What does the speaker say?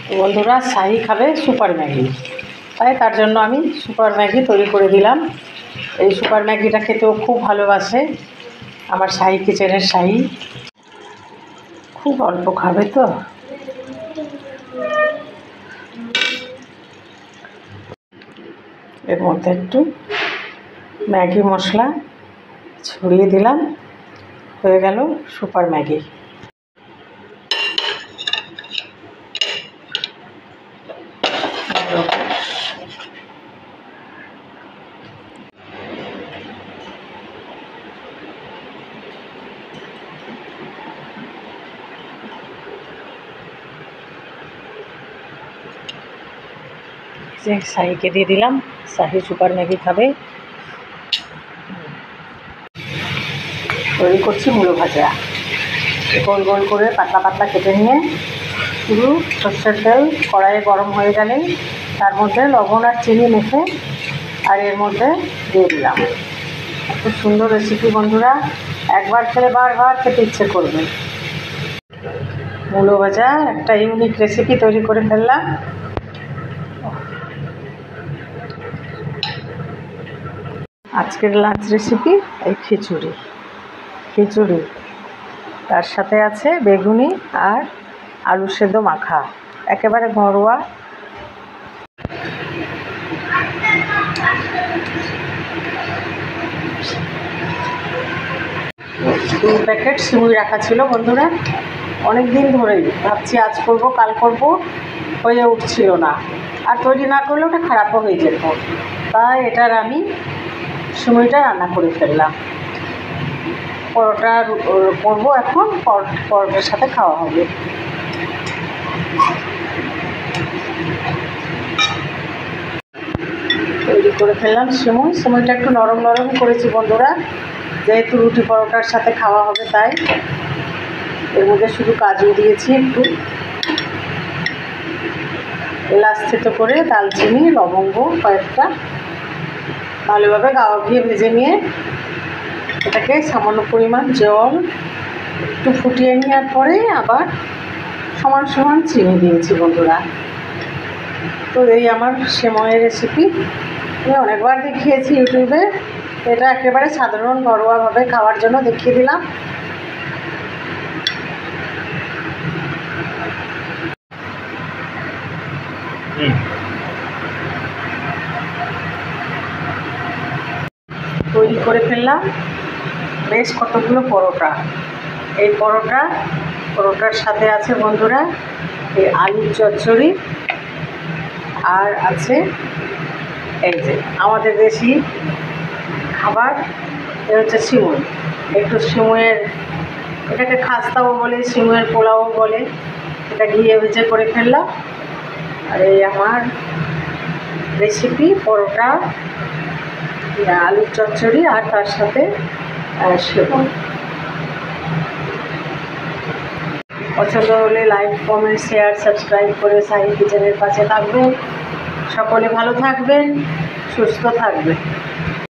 তো বন্ধুরা শাহি খাবে সুপার ম্যাগি, তাই তার জন্য আমি সুপার ম্যাগি তৈরি করে দিলাম। এই সুপার ম্যাগিটা খেতেও খুব ভালোবাসে আমার শাহি কিচেনের শাহি। খুব অল্প খাবে তো, এর মধ্যে একটু ম্যাগি মশলা ছড়িয়ে দিলাম, হয়ে গেল সুপার ম্যাগি। যে শাহিকে দিয়ে দিলাম, শাহি সুপার ম্যাগি খাবে। তৈরি করছি মূলো ভাজা, গোল গোল করে পাতলা পাতলা কেটে নিয়ে শুধু সর্ষের তেল কড়াইয়ে গরম হয়ে গেলে তার মধ্যে লবণ আর চিনি মেখে আর এর মধ্যে দিয়ে দিলাম। খুব সুন্দর রেসিপি বন্ধুরা, একবার খেলে বারবার খেতে ইচ্ছে করবে। মূলো ভাজা একটা ইউনিক রেসিপি তৈরি করে ফেললাম। আজকের লাঞ্চ রেসিপি এই খিচুড়ি, তার সাথে আছে বেগুনি আর আলু সেদ্ধ মাখা, একেবারে ঘরোয়া। 2 প্যাকেট সিমুই রাখা ছিল বন্ধুরা, অনেক দিন ধরেই ভাবছি আজ করব কাল করব, হয়ে উঠছিল না, আর তৈরি না করলে ওটা খারাপও হয়ে যেত, তাই এটার আমি সিমুইটা রান্না করে ফেললাম। পরোটা করবো এখন, পরোটার সাথে খাওয়া হবে। তৈরি করে ফেললাম সিমুইটা একটু নরম নরম করেছি বন্ধুরা, যেহেতু রুটি পরোটার সাথে খাওয়া হবে তাই। এর মধ্যে শুধু কাজু দিয়েছি, একটু এলাচ থেতো করে, দালচিনি লবঙ্গ কয়েকটা ভালোভাবে গাওয়া ঘিয়ে ভেজে নিয়ে এটাকে সামান্য পরিমাণ জল একটু ফুটিয়ে নেওয়ার পরে আবার সমান সমান চিনি দিয়েছি বন্ধুরা। তো এই আমার সেময়ের রেসিপি, আমি অনেকবার দেখিয়েছি ইউটিউবে, এটা একেবারে সাধারণ ঘরোয়াভাবে খাওয়ার জন্য দেখিয়ে দিলাম। তৈরি করে ফেললাম বেশ কতগুলো পরোটা। এই পরোটার সাথে আছে বন্ধুরা এই আলুর চচ্চড়ি, আর আছে এই যে আমাদের দেশি খাবার, এটা হচ্ছে সিমুই। একটু সিমুইয়ের, এটাকে খাস্তাও বলে, সিমুইয়ের পোলাও বলে, এটা ঘিয়ে ভেজে করে ফেললাম। আর এই আমার রেসিপি পরোটা, আলুর চচ্চড়ি, আর তার সাথে সেবন। পছন্দ হলে লাইক কমেন্ট শেয়ার সাবস্ক্রাইব করে শাহি কিচেনের পাশে থাকবেন। সকলে ভালো থাকবেন, সুস্থ থাকবেন।